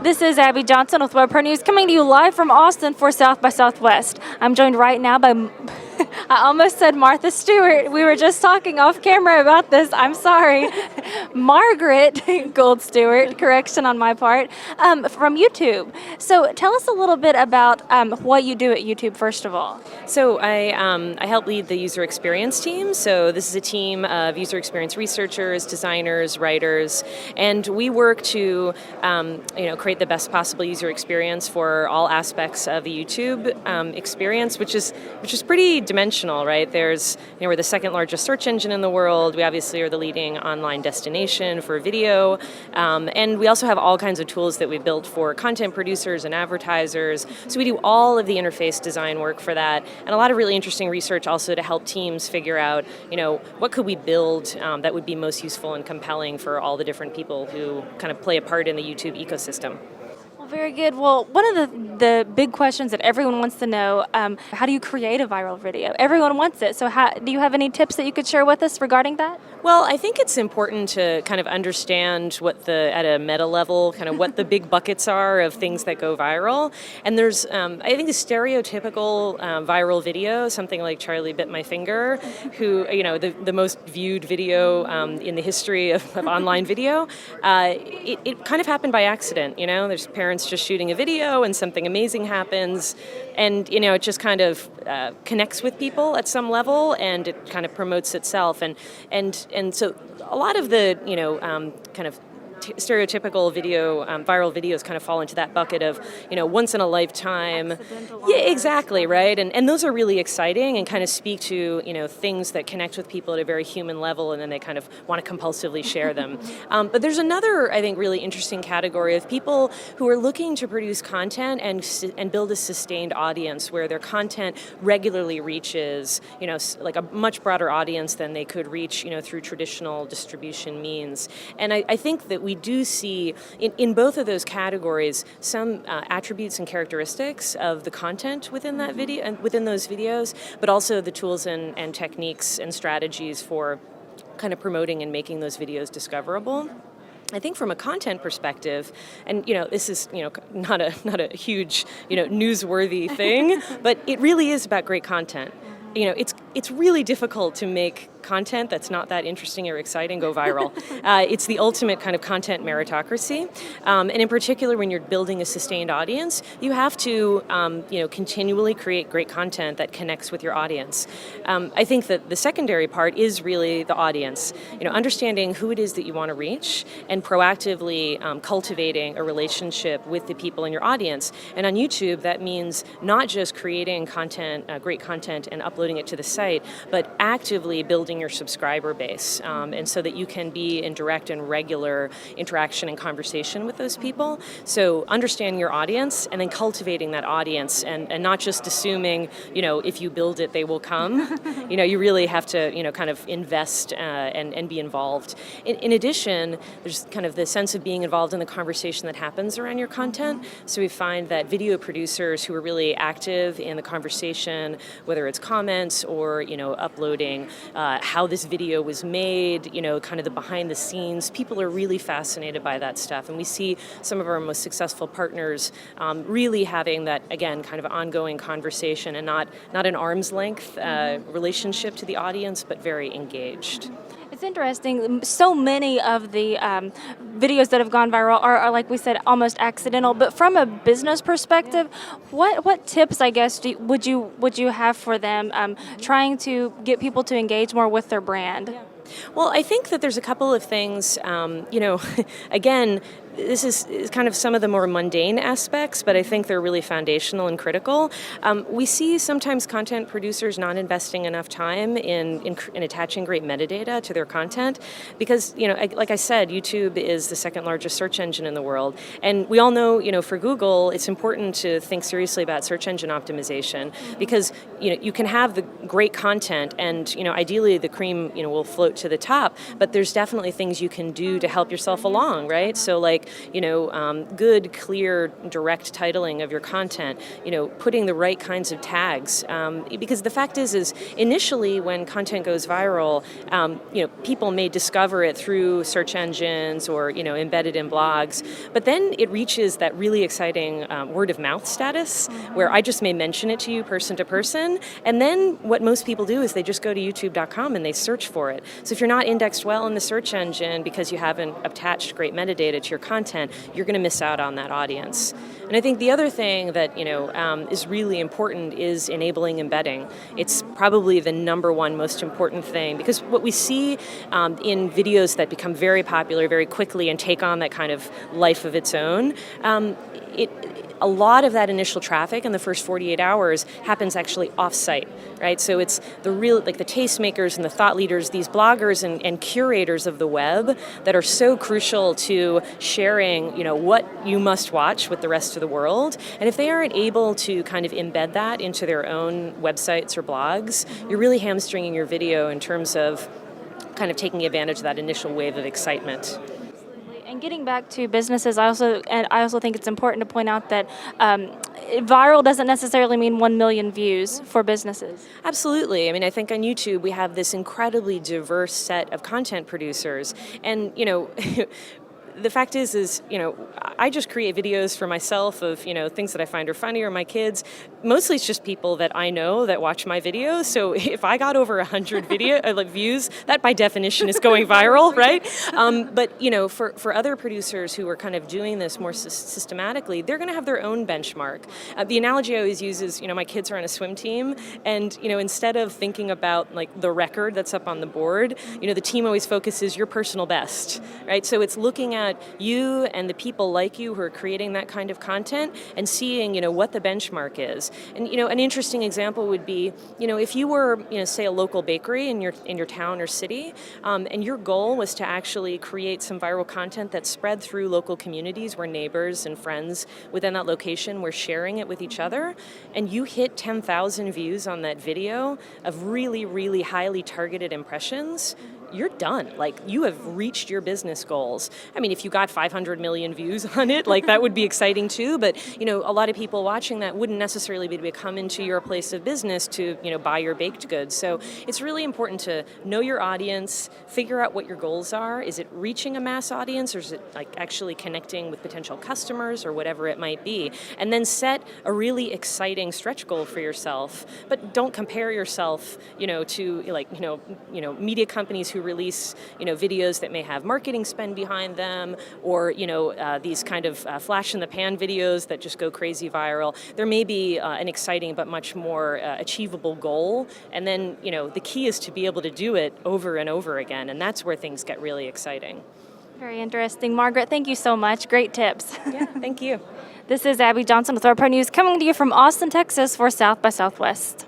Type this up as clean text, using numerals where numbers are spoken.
This is Abby Johnson with WebPro News coming to you live from Austin for South by Southwest. I'm joined right now by, I almost said Martha Stewart. We were just talking off camera about this. I'm sorry. Margaret Gold Stewart, correction on my part, from YouTube. So tell us a little bit about what you do at YouTube, first of all. So I help lead the user experience team. So this is a team of user experience researchers, designers, writers, and we work to create the best possible user experience for all aspects of the YouTube experience, which is pretty dimensional, right? We're the second largest search engine in the world. We obviously are the leading online destination for video, and we also have all kinds of tools that we built for content producers and advertisers. So we do all of the interface design work for that, and a lot of really interesting research also to help teams figure out, what could we build that would be most useful and compelling for all the different people who kind of play a part in the YouTube ecosystem. Well, very good. Well, one of the big questions that everyone wants to know, how do you create a viral video? Everyone wants it. So do you have any tips that you could share with us regarding that? Well, I think it's important to kind of understand at a meta level, kind of what the big buckets are of things that go viral. And there's, I think the stereotypical viral video, something like Charlie Bit My Finger, who, the most viewed video in the history of online video, it kind of happened by accident, there's parents just shooting a video and something amazing happens, and, it just kind of connects with people at some level, and it kind of promotes itself. And so a lot of the, kind of stereotypical video, viral videos kind of fall into that bucket of, once in a lifetime. Yeah, exactly, right? And those are really exciting and kind of speak to, things that connect with people at a very human level, and then they kind of want to compulsively share them. But there's another, I think, really interesting category of people who are looking to produce content and build a sustained audience where their content regularly reaches, like a much broader audience than they could reach, through traditional distribution means. And I think that we do see in both of those categories some attributes and characteristics of the content within that video and within those videos, but also the tools and techniques and strategies for kind of promoting and making those videos discoverable. I think from a content perspective, and this is not a huge newsworthy thing, but it really is about great content. It's really difficult to make content that's not that interesting or exciting go viral. It's the ultimate kind of content meritocracy, and in particular, when you're building a sustained audience, you have to continually create great content that connects with your audience. I think that the secondary part is really the audience. Understanding who it is that you want to reach and proactively cultivating a relationship with the people in your audience. And on YouTube, that means not just creating content, great content, and uploading it to the site, but actively building your subscriber base, and so that you can be in direct and regular interaction and conversation with those people. So understanding your audience and then cultivating that audience, and not just assuming, if you build it, they will come. You really have to, kind of invest and be involved. In addition, there's kind of the sense of being involved in the conversation that happens around your content. So we find that video producers who are really active in the conversation, whether it's comments or, uploading how this video was made, kind of the behind the scenes. People are really fascinated by that stuff. And we see some of our most successful partners really having that, again, kind of ongoing conversation and not an arm's length relationship to the audience, but very engaged. It's interesting. So many of the videos that have gone viral are, like we said, almost accidental. But from a business perspective, what tips, I guess, would you have for them trying to get people to engage more with their brand? Yeah. Well, I think that there's a couple of things, again, this is kind of some of the more mundane aspects, but I think they're really foundational and critical. We see sometimes content producers not investing enough time in attaching great metadata to their content because, like I said, YouTube is the second largest search engine in the world. And we all know, for Google, it's important to think seriously about search engine optimization because, you can have the great content and, ideally the cream, will float to the top, but there's definitely things you can do to help yourself along, right? So like music, good, clear, direct titling of your content, putting the right kinds of tags. Because the fact is initially when content goes viral, people may discover it through search engines or, embedded in blogs, but then it reaches that really exciting word of mouth status where I just may mention it to you person to person, and then what most people do is they just go to youtube.com and they search for it. So if you're not indexed well in the search engine because you haven't attached great metadata to your content, you're going to miss out on that audience. And I think the other thing that is really important is enabling embedding. It's probably the number one most important thing, because what we see in videos that become very popular very quickly and take on that kind of life of its own, a lot of that initial traffic in the first 48 hours happens actually off-site, right? So it's the tastemakers and the thought leaders, these bloggers and curators of the web that are so crucial to sharing, what you must watch with the rest of the world. And if they aren't able to kind of embed that into their own websites or blogs, you're really hamstringing your video in terms of kind of taking advantage of that initial wave of excitement. And getting back to businesses, I also think it's important to point out that viral doesn't necessarily mean 1 million views for businesses. Absolutely. I mean, I think on YouTube we have this incredibly diverse set of content producers, and the fact is, I just create videos for myself of, things that I find are funny, or my kids. Mostly it's just people that I know that watch my videos. So if I got over 100 views, that by definition is going viral, right? But, for other producers who are kind of doing this more systematically, they're going to have their own benchmark. The analogy I always use is, my kids are on a swim team, and, instead of thinking about like the record that's up on the board, the team always focuses your personal best, right? So it's looking at you and the people like you who are creating that kind of content and seeing, what the benchmark is. And, an interesting example would be, if you were, say a local bakery in your town or city, and your goal was to actually create some viral content that spread through local communities where neighbors and friends within that location were sharing it with each other, and you hit 10,000 views on that video of really, really highly targeted impressions, you're done. Like, you have reached your business goals. I mean, if you got 500 million views on it, like that would be exciting too, but a lot of people watching that wouldn't necessarily be to come into your place of business to, buy your baked goods. So it's really important to know your audience, figure out what your goals are. Is it reaching a mass audience, or is it like actually connecting with potential customers or whatever it might be? And then set a really exciting stretch goal for yourself, but don't compare yourself, to media companies who release, videos that may have marketing spend behind them, or, these kind of flash in the pan videos that just go crazy viral. There may be an exciting but much more achievable goal. And then, the key is to be able to do it over and over again. And that's where things get really exciting. Very interesting. Margaret, thank you so much. Great tips. Yeah, thank you. This is Abby Johnson with WebPro News, coming to you from Austin, Texas for South by Southwest.